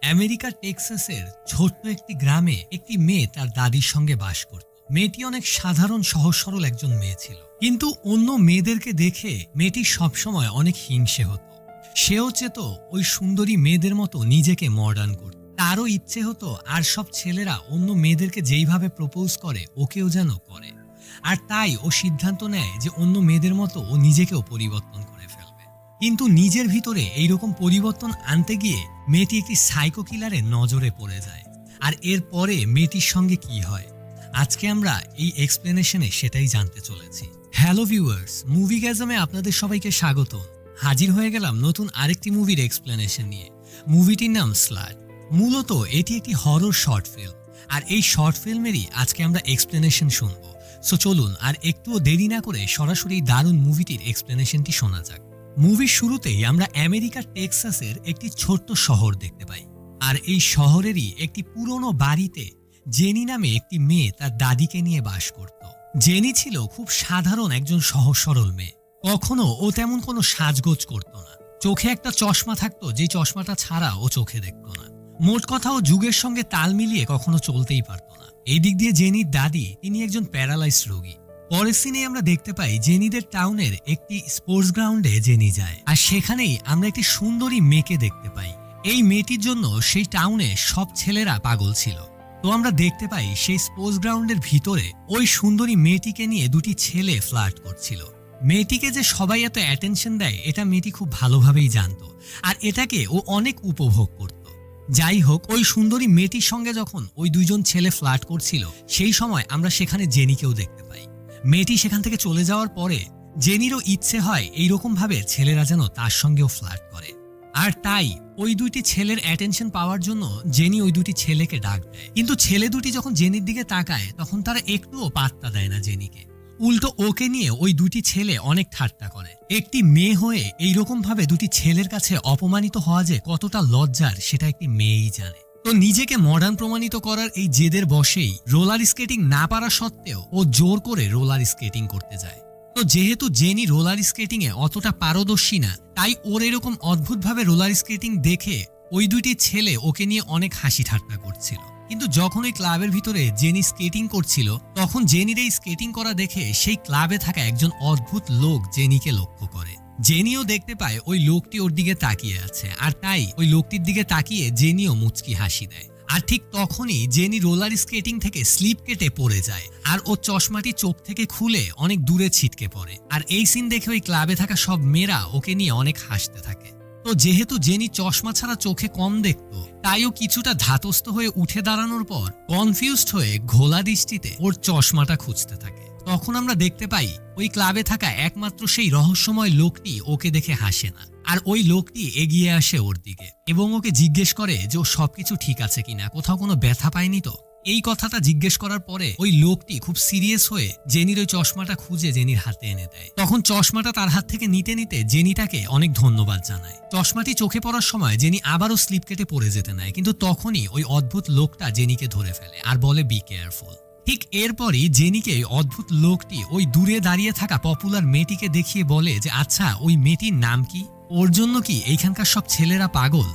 আমেরিকার টেক্সাসের ছোট্ট একটি গ্রামে একটি মেয়ে তার দাদির সঙ্গে বাস করত। মেয়েটি অনেক সাধারণ সহজ সরল একজন মেয়ে ছিল, কিন্তু অন্য মেয়েদেরকে দেখে মেয়েটি সবসময় অনেক হিংসে হতো। সেও চেত ওই সুন্দরী মেয়েদের মতো নিজেকে মডার্ন করত। তারও ইচ্ছে হতো আর সব ছেলেরা অন্য মেয়েদেরকে যেইভাবে প্রপোজ করে ওকেও যেন করে। আর তাই ও সিদ্ধান্ত নেয় যে অন্য মেয়েদের মতো ও নিজেকেও পরিবর্তন করে ফেলবে। কিন্তু নিজের ভিতরে এইরকম পরিবর্তন আনতে গিয়ে মেয়েটি একটি সাইকো কিলারের নজরে পড়ে যায়। আর এরপরে মেয়েটির সঙ্গে কি হয়, আজকে আমরা এই এক্সপ্লেনেশনে সেটাই জানতে চলেছি। হ্যালো ভিউয়ার্স, মুভিগ্যাজমে আপনাদের সবাইকে স্বাগত। হাজির হয়ে গেলাম নতুন আরেকটি মুভির এক্সপ্লেনেশন নিয়ে। মুভিটির নাম স্লাট। মূলত এটি একটি হরর শর্ট ফিল্ম, আর এই শর্ট ফিল্মেরই আজকে আমরা এক্সপ্লেনেশন শুনবো। সো চলুন আর একটুও দেরি না করে সরাসরি দারুণ মুভিটির এক্সপ্লেনেশনটি শোনা যাক। মুভির শুরুতেই আমরা আমেরিকার টেক্সাসের একটি ছোট্ট শহর দেখতে পাই। আর এই শহরেরই একটি পুরনো বাড়িতে জেনি নামে একটি মেয়ে তার দাদিকে নিয়ে বাস করত। জেনি ছিল খুব সাধারণ একজন সহজ সরল মেয়ে। কখনো ও তেমন কোনো সাজগোজ করত না। চোখে একটা চশমা থাকতো, যে চশমাটা ছাড়া ও চোখে দেখত না। মোট কথা ও যুগের সঙ্গে তাল মিলিয়ে কখনো চলতেই পারত না। এই দিক দিয়ে জেনির দাদি, তিনি একজন প্যারালাইজড রোগী। পরের সিনে আমরা দেখতে পাই জেনিদের টাউনের একটি স্পোর্টস গ্রাউন্ডে জেনি যায়, আর সেখানেই আমরা একটি সুন্দরী মেয়েকে দেখতে পাই। এই মেয়েটির জন্য সেই টাউনে সব ছেলেরা পাগল ছিল। তো আমরা দেখতে পাই সেই স্পোর্টস গ্রাউন্ডের ভিতরে ওই সুন্দরী মেয়েটিকে নিয়ে দুটি ছেলে ফ্লার্ট করছিল। মেয়েটিকে যে সবাই এত অ্যাটেনশন দেয় এটা মেয়েটি খুব ভালোভাবেই জানতো, আর এটাকে ও অনেক উপভোগ করত। যাই হোক, ওই সুন্দরী মেয়েটির সঙ্গে যখন ওই দুইজন ছেলে ফ্লার্ট করছিল, সেই সময় আমরা সেখানে জেনিকেও দেখতে পাই। মেয়েটি সেখান থেকে চলে যাওয়ার পরে জেনিরও ইচ্ছে হয় এইরকম ভাবে ছেলেরা যেন তার সঙ্গেও ফ্লার্ট করে। আর তাই ওই দুইটি ছেলের অ্যাটেনশন পাওয়ার জন্য জেনি ওই দুটি ছেলেকে ডাক দেয়। কিন্তু ছেলে দুটি যখন জেনির দিকে তাকায় তখন তারা একটুও পাত্তা দেয় না জেনিকে। উল্টো ওকে নিয়ে ওই দুটি ছেলে অনেক ঠাট্টা করে। একটি মেয়ে হয়ে এইরকম ভাবে দুটি ছেলের কাছে অপমানিত হওয়া যে কতটা লজ্জার, সেটা একটি মেয়েই জানে। তো নিজেকে মডার্ন প্রমাণিত করার এই জেদের বশেই রোলার স্কেটিং না পারা সত্ত্বেও ও জোর করে রোলার স্কেটিং করতে যায়। তো যেহেতু জেনি রোলার স্কেটিং এ অতটা পারদর্শী না, তাই ওর এরকম অদ্ভুতভাবে রোলার স্কেটিং দেখে ওই দুইটি ছেলে ওকে নিয়ে অনেক হাসি ঠাট্টা করছিল। কিন্তু যখন ওই ক্লাবের ভিতরে জেনি স্কেটিং করছিল, তখন জেনির এই স্কেটিং করা দেখে সেই ক্লাবে থাকা একজন অদ্ভুত লোক জেনিকে লক্ষ্য করে। জেনিও দেখতে পায় ওই লোকটি ওর দিকে তাকিয়ে আছে, আর তাই ওই লোকটির দিকে তাকিয়ে জেনিও মুচকি হাসি দেয়। আর ঠিক তখনই জেনি রোলার স্কেটিং থেকে স্লিপ কেটে পড়ে যায়, আর ও চশমাটি চোখ থেকে খুলে অনেক দূরে ছিটকে পড়ে। আর এই সিন দেখে ওই ক্লাবে থাকা সব মেয়েরা ওকে নিয়ে অনেক হাসতে থাকে। তো যেহেতু জেনি চশমা ছাড়া চোখে কম দেখতো, তাই ও কিছুটা ধাতস্থ হয়ে উঠে দাঁড়ানোর পর কনফিউজড হয়ে ঘোলা দৃষ্টিতে ওর চশমাটা খুঁজতে থাকে। তখন আমরা দেখতে পাই ওই ক্লাবে থাকা একমাত্র সেই রহস্যময় লোকটি ওকে দেখে হাসে না, আর ওই লোকটি এগিয়ে আসে ওর দিকে এবং ওকে জিজ্ঞেস করে যে ও সবকিছু ঠিক আছে কিনা, কোথাও কোনো ব্যথা পায়নি তো। এই কথাটা জিজ্ঞেস করার পরে ওই লোকটি খুব সিরিয়াস হয়ে জেনির ওই চশমাটা খুঁজে জেনির হাতে এনে দেয়। তখন চশমাটা তার হাত থেকে নিতে নিতে জেনি তাকে অনেক ধন্যবাদ জানায়। চশমাটি চোখে পড়ার সময় জেনি আবারও স্লিপ কেটে পড়ে যেতে নেয়, কিন্তু তখনই ওই অদ্ভুত লোকটা জেনিকে ধরে ফেলে আর বলে বি কেয়ারফুল। ঠিক এরপরই জেনিকে অদ্ভুত লোকটি ওই দূরে দাঁড়িয়ে থাকা পপুলার মেয়েটিকে দেখিয়ে বলে যে আচ্ছা, ওই মেয়েটির নাম কি, ওর জন্য কি এইখানকার সব ছেলেরা পাগল।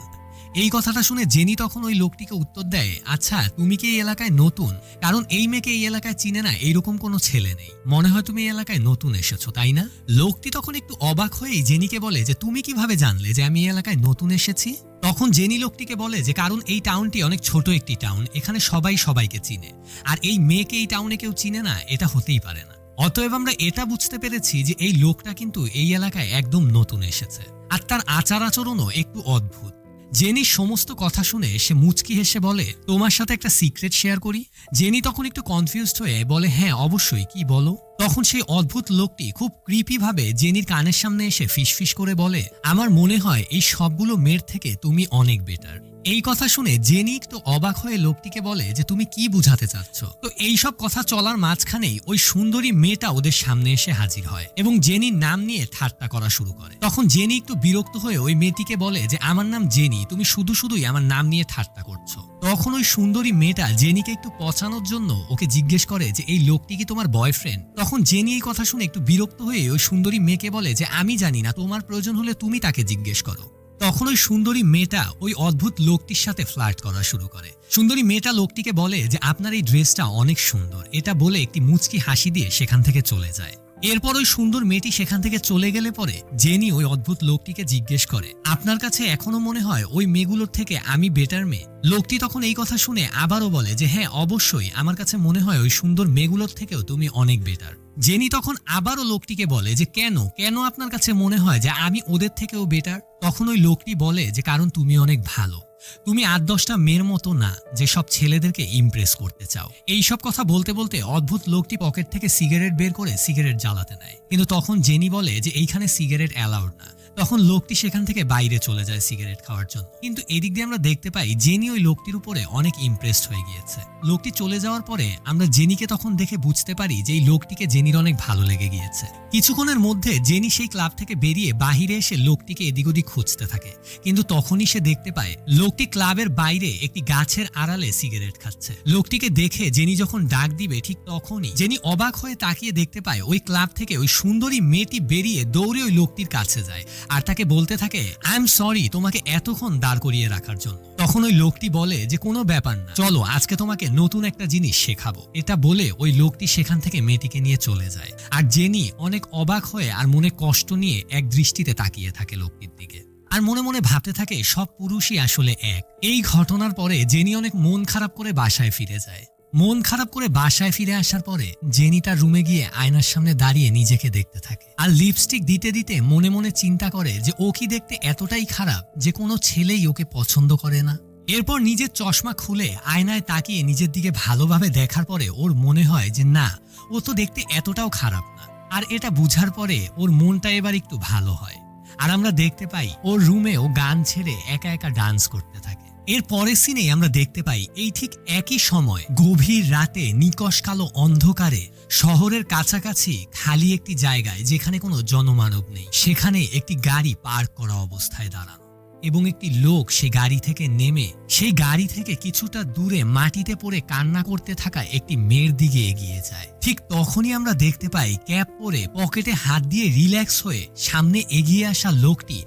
এই কথাটা শুনে জেনি তখন ওই লোকটিকে উত্তর দেয়, আচ্ছা তুমি কি এই এলাকায় নতুন? কারণ এই মেয়েকে এই এলাকায় চিনে না এরকম কোনো ছেলে নেই, মনে হয় তুমি এই এলাকায় নতুন এসেছো, তাই না? লোকটি তখন একটু অবাক হয়েই জেনিকে বলে যে তুমি কিভাবে জানলে যে আমি এই এলাকায় নতুন এসেছি? তখন জেনি লোকটিকে বলে যে কারণ এই টাউনটি অনেক ছোট একটি টাউন, এখানে সবাই সবাইকে চিনে, আর এই মেয়েকে এই টাউনে কেউ চিনে না, এটা হতেই পারে না। অতএব আমরা এটা বুঝতে পেরেছি যে এই লোকটা কিন্তু এই এলাকায় একদম নতুন এসেছে, আর তার আচার আচরণও একটু অদ্ভুত। জেনির সমস্ত কথা শুনে সে মুচকি হেসে বলে, তোমার সাথে একটা সিক্রেট শেয়ার করি? জেনি তখন একটু কনফিউজড হয়ে বলে, হ্যাঁ অবশ্যই, কি বলো। তখন সেই অদ্ভুত লোকটি খুব ক্রিপি ভাবে জেনির কানের সামনে এসে ফিসফিস করে বলে, আমার মনে হয় এই সবগুলো মেয়ের থেকে তুমি অনেক বেটার। এই কথা শুনে জেনি একটু অবাক হয়ে লোকটিকে বলে যে তুমি কি বুঝাতে চাচ্ছ। তো এই সব কথা চলার মাঝখানেই ওই সুন্দরী মেয়েটা ওদের সামনে এসে হাজির হয় এবং জেনির নাম নিয়ে ঠাট্টা করা শুরু করে। তখন জেনি একটু বিরক্ত হয়ে ওই মেয়েটিকে বলে যে আমার নাম জেনি, তুমি শুধু শুধুই আমার নাম নিয়ে ঠাট্টা করছো। তখন ওই সুন্দরী মেয়েটা জেনিকে একটু পচানোর জন্য ওকে জিজ্ঞেস করে যে এই লোকটি কি তোমার বয়ফ্রেন্ড? তখন জেনি এই কথা শুনে একটু বিরক্ত হয়ে ওই সুন্দরী মেয়েকে বলে যে আমি জানি না, তোমার প্রয়োজন হলে তুমি তাকে জিজ্ঞেস করো। তখন ওই সুন্দরী মেয়েটা ওই অদ্ভুত লোকটির সাথে ফ্লার্ট করা শুরু করে। সুন্দরী মেয়েটা লোকটিকে বলে যে আপনার এই ড্রেসটা অনেক সুন্দর, এটা বলে একটি মুচকি হাসি দিয়ে সেখান থেকে চলে যায়। এরপর ওই সুন্দর মেয়েটি সেখান থেকে চলে গেলে পরে জেনি ওই অদ্ভুত লোকটিকে জিজ্ঞেস করে আপনার কাছে এখনো মনে হয় ওই মেয়েগুলোর থেকে আমি বেটার মেয়ে? লোকটি তখন এই কথা শুনে আবারও বলে যে হ্যাঁ অবশ্যই, আমার কাছে মনে হয় ওই সুন্দর মেয়েগুলোর থেকেও তুমি অনেক বেটার। জেনি তখন আবারও লোকটিকে বলে যে কেন কেন আপনার কাছে মনে হয় যে আমি ওদের থেকেও বেটার? তখন ওই লোকটি বলে যে কারণ তুমি অনেক ভালো, তুমি 8-10টা মেয়ের মতো না যে সব ছেলেদেরকে ইমপ্রেস করতে চাও। এইসব কথা বলতে বলতে অদ্ভুত লোকটি পকেট থেকে সিগারেট বের করে সিগারেট জ্বালাতে নেয়, কিন্তু তখন জেনি বলে যে এইখানে সিগারেট অ্যালাউড না। তখন লোকটি সেখান থেকে বাইরে চলে যায় সিগারেট খাওয়ার জন্য। কিন্তু এদিক দিয়ে আমরা দেখতে পাই জেনি ওই লোকটির উপরে অনেক ইমপ্রেসড হয়ে গিয়েছে। লোকটি চলে যাওয়ার পরে আমরা জেনিকে তখন দেখে বুঝতে পারি যে এই লোকটিকে জেনির অনেক ভালো লেগে গিয়েছে। কিছুক্ষণের মধ্যে জেনি সেই ক্লাব থেকে বেরিয়ে বাহিরে এসে লোকটিকে এদিক ওদিক খুঁজতে থাকে, কিন্তু তখনই সে দেখতে পায় লোকটি ক্লাবের বাইরে একটি গাছের আড়ালে সিগারেট খাচ্ছে। লোকটিকে দেখে জেনি যখন ডাক দিবে ঠিক তখনই জেনি অবাক হয়ে তাকিয়ে দেখতে পায় ওই ক্লাব থেকে ওই সুন্দরী মেয়েটি বেরিয়ে দৌড়ে ওই লোকটির কাছে যায় আর তাকে বলতে থাকে আই এম সরি তোমাকে এতক্ষণ দাঁড় করিয়ে রাখার জন্য। তখন ওই লোকটি বলে যে কোনো ব্যাপার না, চলো আজকে তোমাকে নতুন একটা জিনিস শেখাবো। এটা বলে ওই লোকটি সেখান থেকে মেয়েটিকে নিয়ে চলে যায়। আর জেনি অনেক অবাক হয়ে আর মনে কষ্ট নিয়ে এক দৃষ্টিতে তাকিয়ে থাকে লোকটির দিকে, আর মনে মনে ভাবতে থাকে সব পুরুষই আসলে এক। এই ঘটনার পরে জেনি অনেক মন খারাপ করে বাসায় ফিরে যায়। মন খারাপ করে বাসায় ফিরে আসার পরে জেনি তার রুমে গিয়ে আয়নার সামনে দাঁড়িয়ে নিজেকে দেখতে থাকে আর লিপস্টিক দিতে দিতে মনে মনে চিন্তা করে যে ও কি দেখতে এতটাই খারাপ যে কোনো ছেলেই ওকে পছন্দ করে না। এরপর নিজের চশমা খুলে আয়নায় তাকিয়ে নিজের দিকে ভালোভাবে দেখার পরে ওর মনে হয় যে না, ও তো দেখতে এতটাও খারাপ না। আর এটা বুঝার পরে ওর মনটা এবার একটু ভালো হয়। আর আমরা দেখতে পাই ওর রুমে ও গান ছেড়ে একা একা ডান্স করতে থাকে। এর পরের সিনে আমরা দেখতে পাই এই ঠিক একই সময় গভীর রাতে নিকষ কালো অন্ধকারে শহরের কাছাকাছি খালি একটি জায়গায় যেখানে কোনো জনমানব নেই, সেখানে একটি গাড়ি পার্ক করা অবস্থায় দাঁড়ানো এবং একটি লোক সে গাড়ি থেকে নেমে সেই গাড়ি থেকে কিছুটা দূরে মাটিতে পড়ে কান্না করতে থাকা একটি মেয়ের দিকে এগিয়ে যায়। ঠিক তখনই আমরা দেখতে পাই ক্যাপ পরে পকেটে হাত দিয়ে রিল্যাক্স হয়ে সামনে এগিয়ে আসা লোকটি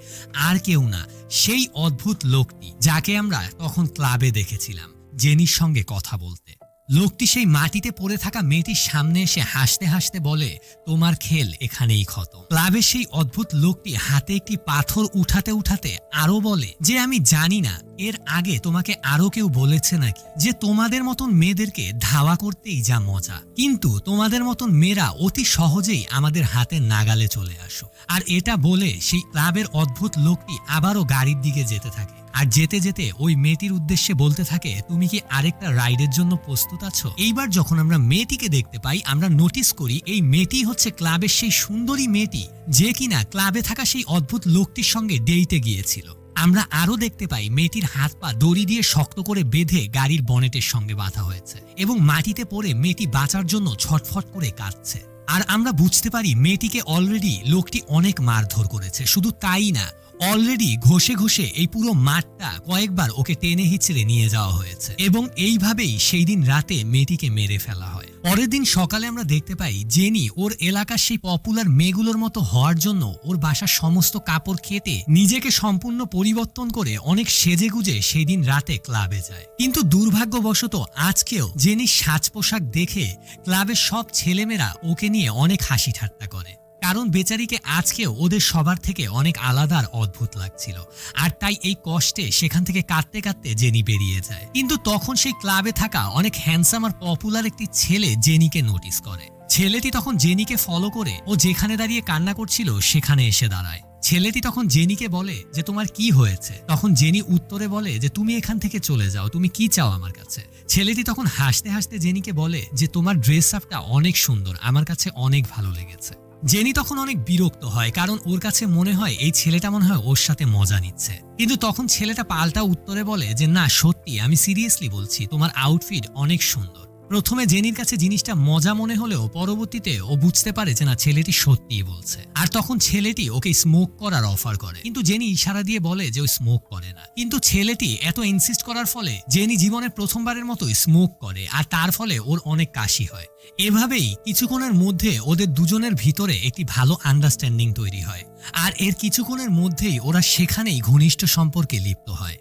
আর কেউ না, সেই অদ্ভুত লোকটি যাকে আমরা তখন ক্লাবে দেখেছিলাম জেনির সঙ্গে কথা বলতে। লোকটি সেই মাটিতে পড়ে থাকা মেয়েটির সামনে এসে হাসতে হাসতে বলে তোমার খেল এখানেই খতম। ক্লাবের সেই অদ্ভুত লোকটি হাতে একটি পাথর উঠাতে উঠাতে আরো বলে যে আমি জানি না এর আগে তোমাকে আরো কেউ বলেছে নাকি যে তোমাদের মতন মেয়েদেরকে ধাওয়া করতেই যা মজা, কিন্তু তোমাদের মতন মেয়েরা অতি সহজেই আমাদের হাতের নাগালে চলে আসো। আর এটা বলে সেই ক্লাবের অদ্ভুত লোকটি আবারও গাড়ির দিকে যেতে থাকে আর যেতে যেতে ওই মেয়েটির উদ্দেশ্যে বলতে থাকে তুমি কি আরেকটা রাইডের জন্য প্রস্তুত আছো? এইবার যখন আমরা মেয়েটিকে দেখতে পাই আমরা নোটিস করি এই মেয়েটি হচ্ছে ক্লাবের সেই সুন্দরী মেয়েটি যে কিনা ক্লাবে থাকা সেই অদ্ভুত লোকটির সঙ্গে ডেইটে গিয়েছিল। আমরা আরো দেখতে পাই মেয়েটির হাত পা দড়ি দিয়ে শক্ত করে বেঁধে গাড়ির বনেটের সঙ্গে বাঁধা হয়েছে এবং মাটিতে পড়ে মেয়েটি বাঁচার জন্য ছটফট করে কাঁদছে। আর আমরা বুঝতে পারি মেয়েটিকে অলরেডি লোকটি অনেক মারধর করেছে, শুধু তাই না অলরেডি ঘষে ঘষে এই পুরো মাঠটা কয়েকবার ওকে টেনে হিচড়ে নিয়ে যাওয়া হয়েছে এবং এইভাবেই সেই দিন রাতে মেয়েটিকে মেরে ফেলা হয়। পরের দিন সকালে আমরা দেখতে পাই জেনি ওর এলাকার সেই পপুলার মেয়েগুলোর মতো হওয়ার জন্য ওর বাসার সমস্ত কাপড় কেটে নিজেকে সম্পূর্ণ পরিবর্তন করে অনেক সেজেগুজে সেই দিন রাতে ক্লাবে যায়। কিন্তু দুর্ভাগ্যবশত আজকেও জেনির সাজ পোশাক দেখে ক্লাবের সব ছেলেমেয়েরা ওকে নিয়ে অনেক হাসি ঠাট্টা করে, কারণ বেচারিকে আজকেও ওদের সবার থেকে অনেক আলাদা আর অদ্ভুত লাগছিল। আর তাই এই কষ্টে সেখান থেকে কাঁদতে কাঁদতে জেনি বেরিয়ে যায়। কিন্তু তখন সেই ক্লাবে থাকা অনেক হ্যান্ডসাম আর পপুলার একটি ছেলে জেনিকে নোটিস করে। ছেলেটি তখন জেনিকে ফলো করে ও যেখানে দাঁড়িয়ে কান্না করছিল সেখানে এসে দাঁড়ায়। ছেলেটি তখন জেনিকে বলে যে তোমার কি হয়েছে? তখন জেনি উত্তরে বলে যে তুমি এখান থেকে চলে যাও, তুমি কি চাও আমার কাছে? ছেলেটি তখন হাসতে হাসতে জেনিকে বলে যে তোমার ড্রেস আপটা অনেক সুন্দর, আমার কাছে অনেক ভালো লেগেছে। জেনি তখন অনেক বিরক্ত হয়, কারণ ওর কাছে মনে হয় এই ছেলেটা মনে হয় ওর সাথে মজা নিচ্ছে। কিন্তু তখন ছেলেটা পাল্টা উত্তরে বলে যে না সত্যি, আমি সিরিয়াসলি বলছি, তোমার আউটফিট অনেক সুন্দর। প্রথমে জেনির কাছে জিনিসটা মজা মনে হলেও পরবর্তীতে ও বুঝতে পারে যে না, ছেলেটি সত্যিই বলছে। আর তখন ছেলেটি ওকে স্মোক করার অফার করে, কিন্তু জেনি ইশারা দিয়ে বলে যে ও স্মোক করে না। কিন্তু ছেলেটি এত ইনসিস্ট করার ফলে জেনি জীবনের প্রথমবারের মতো স্মোক করে, আর তার ফলে ওর অনেক কাশি হয়। এভাবেই কিছুক্ষণের মধ্যে ওদের দুজনের ভিতরে একটি ভালো আন্ডারস্ট্যান্ডিং তৈরি হয়, আর এর কিছুক্ষণের মধ্যেই ওরা সেখানেই ঘনিষ্ঠ সম্পর্কে লিপ্ত হয়।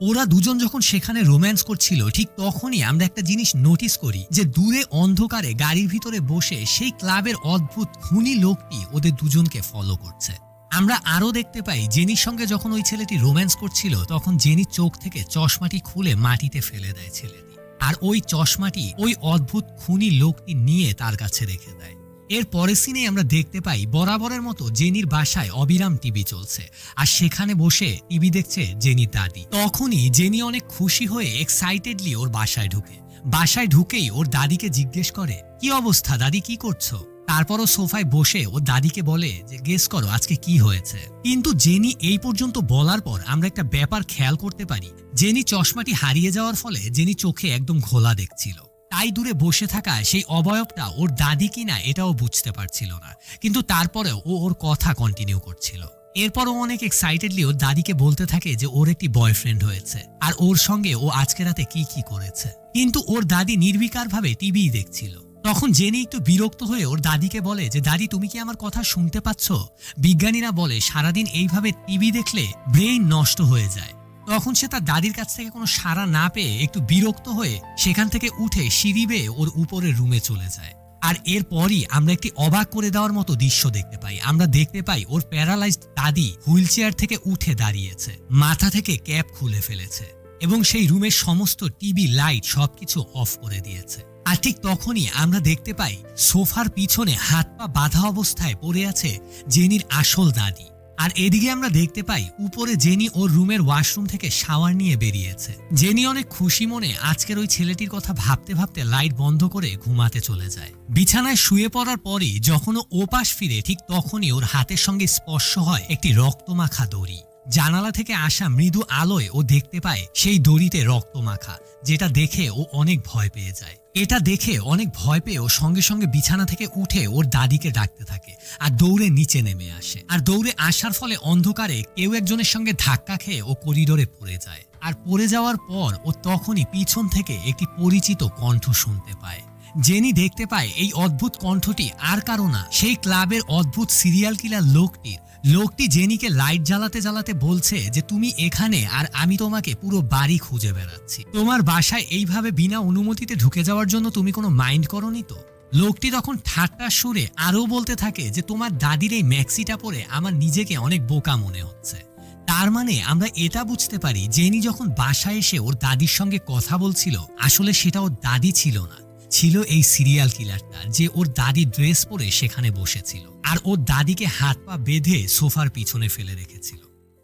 ওরা দুজন যখন সেখানে রোম্যান্স করছিল, ঠিক তখনই আমরা একটা জিনিস নোটিস করি যে দূরে অন্ধকারে গাড়ির ভিতরে বসে সেই ক্লাবের অদ্ভুত খুনি লোকটি ওদের দুজনকে ফলো করছে। আমরা আরো দেখতে পাই জেনির সঙ্গে যখন ওই ছেলেটি রোম্যান্স করছিল, তখন জেনির চোখ থেকে চশমাটি খুলে মাটিতে ফেলে দেয় ছেলেটি, আর ওই চশমাটি ওই অদ্ভুত খুনি লোকটি নিয়ে তার কাছে রেখে দেয়। এর পরের সিনে আমরা দেখতে পাই বরাবরের মতো জেনির বাসায় অবিরাম টিভি চলছে, আর সেখানে বসে টিভি দেখছে জেনির দাদি। তখনই জেনি অনেক খুশি হয়ে এক্সাইটেডলি ওর বাসায় ঢুকে। বাসায় ঢুকেই ওর দাদিকে জিজ্ঞেস করে, কি অবস্থা দাদি, কি করছো? তারপরও সোফায় বসে ও দাদিকে বলে যে গেস করো আজকে কি হয়েছে। কিন্তু জেনি এই পর্যন্ত বলার পর আমরা একটা ব্যাপার খেয়াল করতে পারি। জেনি চশমাটি হারিয়ে যাওয়ার ফলে জেনি চোখে একদম ঘোলা দেখছিল, তাই দূরে বসে থাকা সেই অবয়বটা ওর দাদি কিনা এটাও বুঝতে পারছিল না। কিন্তু তারপরেও ও ওর কথা কন্টিনিউ করছিল। এরপরও অনেক এক্সাইটেডলি ওর দাদিকে বলতে থাকে যে ওর একটি বয়ফ্রেন্ড হয়েছে, আর ওর সঙ্গে ও আজকে রাতে কি কি করেছে। কিন্তু ওর দাদি নির্বিকারভাবে টিভি দেখছিল। তখন জেনি একটু বিরক্ত হয়ে ওর দাদিকে বলে যে দাদি, তুমি কি আমার কথা শুনতে পাচ্ছ? বিজ্ঞানীরা বলে সারাদিন এইভাবে টিভি দেখলে ব্রেইন নষ্ট হয়ে যায়। তখন সে তার দাদির কাছ থেকে কোনো সাড়া না পেয়ে একটু বিরক্ত হয়ে সেখান থেকে উঠে সিঁড়ি বেয়ে ওর উপরের রুমে চলে যায়। আর এরপরই আমরা একটি অবাক করে দেওয়ার মতো দৃশ্য দেখতে পাই। আমরা দেখতে পাই ওর প্যারালাইজড দাদি হুইল চেয়ার থেকে উঠে দাঁড়িয়েছে, মাথা থেকে ক্যাপ খুলে ফেলেছে এবং সেই রুমের সমস্ত টিভি লাইট সবকিছু অফ করে দিয়েছে। আর ঠিক তখনই আমরা দেখতে পাই সোফার পিছনে হাত পা বাঁধা অবস্থায় পড়ে আছে জেনির আসল দাদি। আর এদিকে আমরা দেখতে পাই উপরে জেনি ওর রুমের ওয়াশরুম থেকে শাওয়ার নিয়ে বেরিয়েছে। জেনি অনেক খুশি মনে আজকের ওই ছেলেটির কথা ভাবতে ভাবতে লাইট বন্ধ করে ঘুমাতে চলে যায়। বিছানায় শুয়ে পড়ার পরই যখন ও ওপাশ ফিরে, ঠিক তখনই ওর হাতের সঙ্গে স্পর্শ হয় একটি রক্তমাখা দড়ি। জানালা থেকে আসা মৃদু আলোয় ও দেখতে পায় সেই দড়িতে রক্তমাখা, যেটা দেখে ও অনেক ভয় পেয়ে যায়। এটা দেখে অনেক ভয় পেয়ে ও সঙ্গে সঙ্গে বিছানা থেকে উঠে ওর দাদিকে ডাকতে থাকে আর দৌড়ে নিচে নেমে আসে। আর দৌড়ে আসার ফলে অন্ধকারে কেউ একজনের সঙ্গে ধাক্কা খেয়ে ও করিডোরে পড়ে যায়। আর পড়ে যাওয়ার পর ও তখনই পিছন থেকে একটি পরিচিত কণ্ঠ শুনতে পায়। জেনি দেখতে পায় এই অদ্ভুত কণ্ঠটি আর কারো না, সেই ক্লাবের অদ্ভুত সিরিয়াল কিলার লোকটি জেনিকে লাইট জ্বালাতে জ্বালাতে বলছে যে তুমি এখানে, আর আমি তোমাকে পুরো বাড়ি খুঁজে বেড়াচ্ছি। তোমার বাসায় এইভাবে বিনা অনুমতিতে ঢুকে যাওয়ার জন্য তুমি কোনো মাইন্ড করোনি তো? লোকটি তখন ঠাট্টার সুরে আরও বলতে থাকে যে তোমার দাদির এই ম্যাক্সিটা পরে আমার নিজেকে অনেক বোকা মনে হচ্ছে। তার মানে আমরা এটা বুঝতে পারি জেনি যখন বাসায় এসে ওর দাদির সঙ্গে কথা বলছিল, আসলে সেটা ওর দাদি ছিল না, ছিল এই সিরিয়াল কিলারটা, যে ওর দাদি ড্রেস পরে সেখানে বসেছিল আর ওর দাদিকে হাত পা বেঁধে সোফার পিছনে ফেলে রেখেছিল।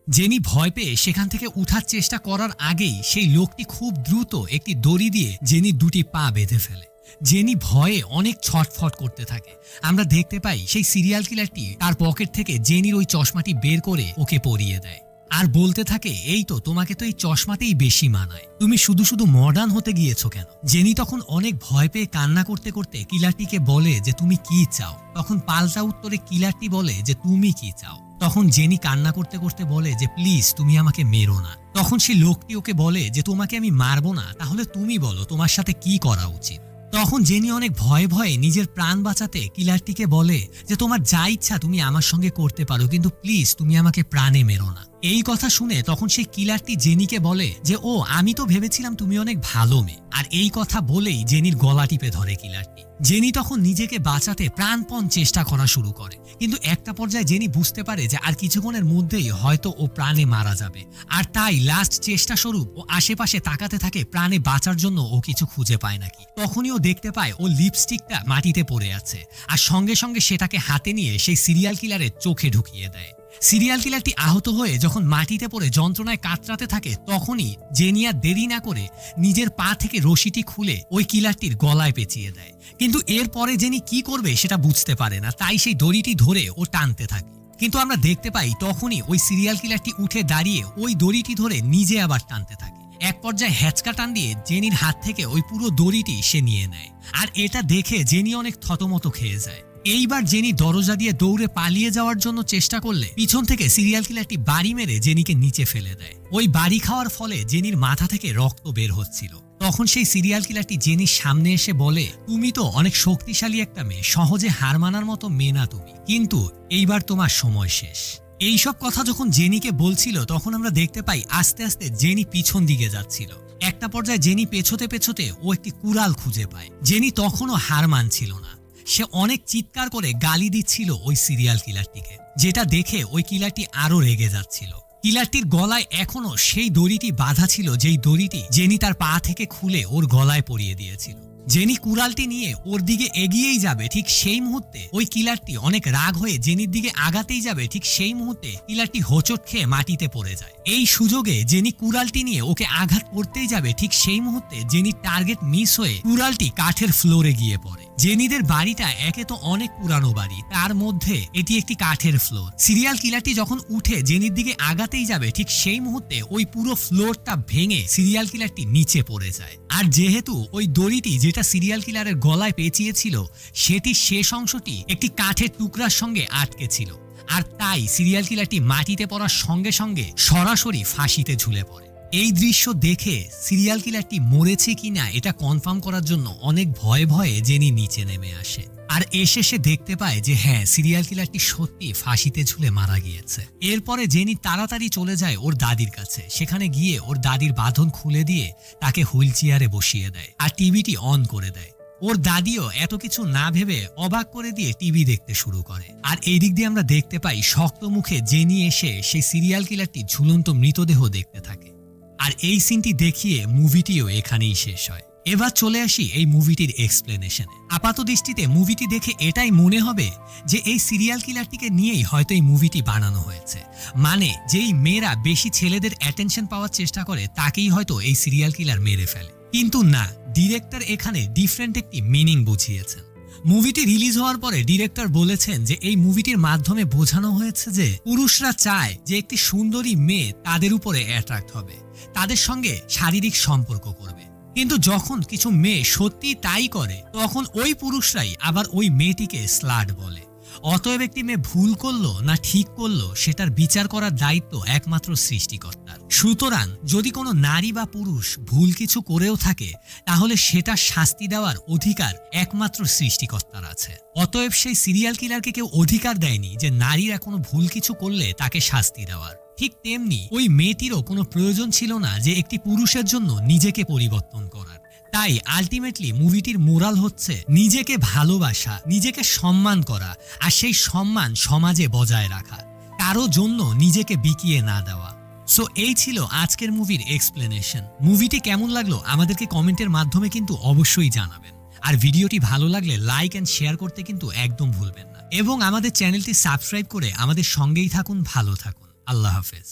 জেনি ভয় পেয়ে সেখান থেকে উঠার চেষ্টা করার আগেই সেই লোকটি খুব দ্রুত একটি দড়ি দিয়ে জেনির দুটি পা বেঁধে ফেলে। জেনি ভয়ে অনেক ছটফট করতে থাকে। আমরা দেখতে পাই সেই সিরিয়াল কিলারটি তার পকেট থেকে জেনির ওই চশমাটি বের করে ওকে পরিয়ে দেয় আর বলতে থাকে, এই তো তোমাকে তো এই চশমাতেই বেশি মানায়, তুমি শুধু শুধু মডার্ন হতে গিয়েছো কেন? জেনি তখন অনেক ভয় পেয়ে কান্না করতে করতে কিলারটিকে বলে যে তুমি কি চাও? তখন পাল্টা উত্তরে কিলারটি বলে যে তুমি কি চাও? তখন জেনি কান্না করতে করতে বলে যে প্লিজ তুমি আমাকে মেরো না। তখন সেই লোকটি ওকে বলে যে তোমাকে আমি মারবো না, তাহলে তুমি বলো তোমার সাথে কি করা উচিত। তখন জেনি অনেক ভয়ে ভয়ে নিজের প্রাণ বাঁচাতে কিলারটিকে বলে যে তোমার যা ইচ্ছা তুমি আমার সঙ্গে করতে পারো, কিন্তু প্লিজ তুমি আমাকে প্রাণে মেরো না। এই কথা শুনে তখন সেই কিলারটি জেনিকে বলে যে ও আমি তো ভেবেছিলাম তুমি অনেক ভালো মেয়ে। আর এই কথা বলেই জেনির গলা টিপে ধরে কিলারটি। জেনি তখন নিজেকে বাঁচাতে প্রাণপণ চেষ্টা করা শুরু করে, কিন্তু একটা পর্যায়ে জেনি বুঝতে পারে যে আর কিছুক্ষণের মধ্যেই হয়তো ও প্রাণে মারা যাবে। আর তাই লাস্ট চেষ্টা স্বরূপ ও আশেপাশে তাকাতে থাকে প্রাণে বাঁচার জন্য ও কিছু খুঁজে পায় নাকি। তখনই ও দেখতে পায় ও লিপস্টিকটা মাটিতে পড়ে আছে, আর সঙ্গে সঙ্গে সেটাকে হাতে নিয়ে সেই সিরিয়াল কিলারের চোখে ঢুকিয়ে দেয়। সিরিয়াল কিলারটি আহত হয়ে যখন মাটিতে পড়ে যন্ত্রণায় কাতরাতে থাকে, তখনই জেনি আর দেরি না করে নিজের পা থেকে রশিটি খুলে ওই কিলারটির গলায় পেঁচিয়ে দেয়। কিন্তু এরপরে জেনি কি করবে সেটা বুঝতে পারে না, তাই সেই দড়িটি ধরে ও টানতে থাকে। কিন্তু আমরা দেখতে পাই তখনই ওই সিরিয়াল কিলারটি উঠে দাঁড়িয়ে ওই দড়িটি ধরে নিজে আবার টানতে থাকে এক পর্যায়ে হ্যাচকা টান দিয়ে জেনির হাত থেকে ওই পুরো দড়িটি সে নিয়ে নেয়। আর এটা দেখে জেনি অনেক থতমত খেয়ে যায়। এইবার জেনি দরজা দিয়ে দৌড়ে পালিয়ে যাওয়ার জন্য চেষ্টা করলে পিছন থেকে সিরিয়াল কিলারটি বাড়ি মেরে জেনিকে নিচে ফেলে দেয়। ওই বাড়ি খাওয়ার ফলে জেনির মাথা থেকে রক্ত বের হচ্ছিল। তখন সেই সিরিয়াল কিলারটি জেনির সামনে এসে বলে, তুমি তো অনেক শক্তিশালী একটা মেয়ে, সহজে হার মানার মতো মেয়ে না তুমি, কিন্তু এইবার তোমার সময় শেষ। এইসব কথা যখন জেনিকে বলছিল তখন আমরা দেখতে পাই আস্তে আস্তে জেনি পিছন দিকে যাচ্ছিল। একটা পর্যায়ে জেনি পেছোতে পেছোতে ও একটি কুড়াল খুঁজে পায়। জেনি তখনও হার মানছিল না। সে অনেক চিৎকার করে গালি দিচ্ছিল ওই সিরিয়াল কিলারটিকে, যেটা দেখে ওই কিলারটি আরো রেগে যাচ্ছিল। কিলারটির গলায় এখনো সেই দড়িটি বাঁধা ছিল, যেই দড়িটি জেনি তার পা থেকে খুলে ওর গলায় পরিয়ে দিয়েছিল। জেনি কুড়ালটি নিয়ে ওর দিকে এগিয়েই যাবে, ঠিক সেই মুহূর্তে ওই কিলারটি অনেক রাগ হয়ে জেনির দিকে আগাতেই যাবে, ঠিক সেই মুহূর্তে কিলারটি হোঁচট খেয়ে মাটিতে পড়ে যায়। এই সুযোগে জেনি কুড়ালটি নিয়ে ওকে আঘাত করতেই যাবে, ঠিক সেই মুহূর্তে জেনির টার্গেট মিস হয়ে কুড়ালটি কাঠের ফ্লোরে গিয়ে পড়ে। জেনিদের বাড়িটা একে তো অনেক পুরানো বাড়ি, তার মধ্যে এটি একটি কাঠের ফ্লোর। সিরিয়াল কিলারটি যখন উঠে জেনির দিকে আগাতেই যাবে, ঠিক সেই মুহূর্তে ওই পুরো ফ্লোরটা ভেঙে সিরিয়াল কিলারটি নিচে পড়ে যায়। আর যেহেতু ওই দড়িটি যেটা সিরিয়াল কিলারের গলায় পেঁচিয়েছিল সেটির শেষ অংশটি একটি কাঠের টুকরার সঙ্গে আটকে ছিল, আর তাই সিরিয়াল কিলারটি মাটিতে পড়ার সঙ্গে সঙ্গে সরাসরি ফাঁসিতে ঝুলে পড়ে। এই দৃশ্য দেখে সিরিয়াল কিলারটি মরেছে কিনা এটা কনফার্ম করার জন্য অনেক ভয়ে ভয়ে জেনি নিচে নেমে আসে। আর এসে সে দেখতে পায় যে হ্যাঁ, সিরিয়াল কিলারটি সত্যি ফাঁসিতে ঝুলে মারা গিয়েছে। এরপরে জেনি তাড়াতাড়ি চলে যায় ওর দাদির কাছে। সেখানে গিয়ে ওর দাদির বাঁধন খুলে দিয়ে তাকে হুইল চেয়ারে বসিয়ে দেয় আর টিভিটি অন করে দেয়। ওর দাদিও এত কিছু না ভেবে অবাক করে দিয়ে টিভি দেখতে শুরু করে। আর এই দিক দিয়ে আমরা দেখতে পাই শক্ত মুখে জেনি এসে সেই সিরিয়াল কিলারটি ঝুলন্ত মৃতদেহ দেখতে থাকে। আর এই সিনটি দেখিয়ে মুভিটিও এখানেই শেষ হয়। এবার চলে আসি এই মুভিটির এক্সপ্লেনেশনে। আপাত দৃষ্টিতে মুভিটি দেখে এটাই মনে হবে যে এই সিরিয়াল কিলারটিকে নিয়েই হয়তো এই মুভিটি বানানো হয়েছে, মানে যেই মেয়েরা বেশি ছেলেদের অ্যাটেনশন পাওয়ার চেষ্টা করে তাকেই হয়তো এই সিরিয়াল কিলার মেরে ফেলে। কিন্তু না, ডিরেক্টর এখানে ডিফারেন্ট একটি মিনিং বুঝিয়েছেন। মুভিটি রিলিজ হওয়ার পরে ডিরেক্টর বলেছেন যে এই মুভিটির মাধ্যমে বোঝানো হয়েছে যে পুরুষরা চায় যে একটি সুন্দরী মেয়ে তাদের উপরে অ্যাট্রাক্ট হবে, তাদের সঙ্গে শারীরিক সম্পর্ক করবে। কিন্তু যখন কিছু মেয়ে সত্যি তাই করে তখন ওই পুরুষরাই আবার ওই মেয়েটিকে স্লাট বলে। অতএব একটি মেয়ে ভুল করলো না ঠিক করলো সেটার বিচার করার দায়িত্ব একমাত্র সৃষ্টিকর্তার। সুতরাং যদি কোনো নারী বা পুরুষ ভুল কিছু করেও থাকে তাহলে সেটা শাস্তি দেওয়ার অধিকার একমাত্র সৃষ্টিকর্তার আছে। অতএব সেই সিরিয়াল কিলারকে কেউ অধিকার দেয়নি যে নারীরা কোনো ভুল কিছু করলে তাকে শাস্তি দেওয়ার। ঠিক তেমনি ওই মেয়েটিরও কোনো প্রয়োজন ছিল না যে একটি পুরুষের জন্য নিজেকে পরিবর্তন করার। তাই আলটিমেটলি মুভিটির মোরাল হচ্ছে নিজেকে ভালোবাসা, নিজেকে সম্মান করা, আর সেই সম্মান সমাজে বজায় রাখা, কারো জন্য নিজেকে বিকিয়ে না দেওয়া। সো এই ছিল আজকের মুভির এক্সপ্লেনেশন। মুভিটি কেমন লাগলো আমাদেরকে কমেন্টের মাধ্যমে কিন্তু অবশ্যই জানাবেন। আর ভিডিওটি ভালো লাগলে লাইক এন্ড শেয়ার করতে কিন্তু একদম ভুলবেন না, এবং আমাদের চ্যানেলটি সাবস্ক্রাইব করে আমাদের সঙ্গেই থাকুন। ভালো থাকুন। আল্লাহ হাফেজ।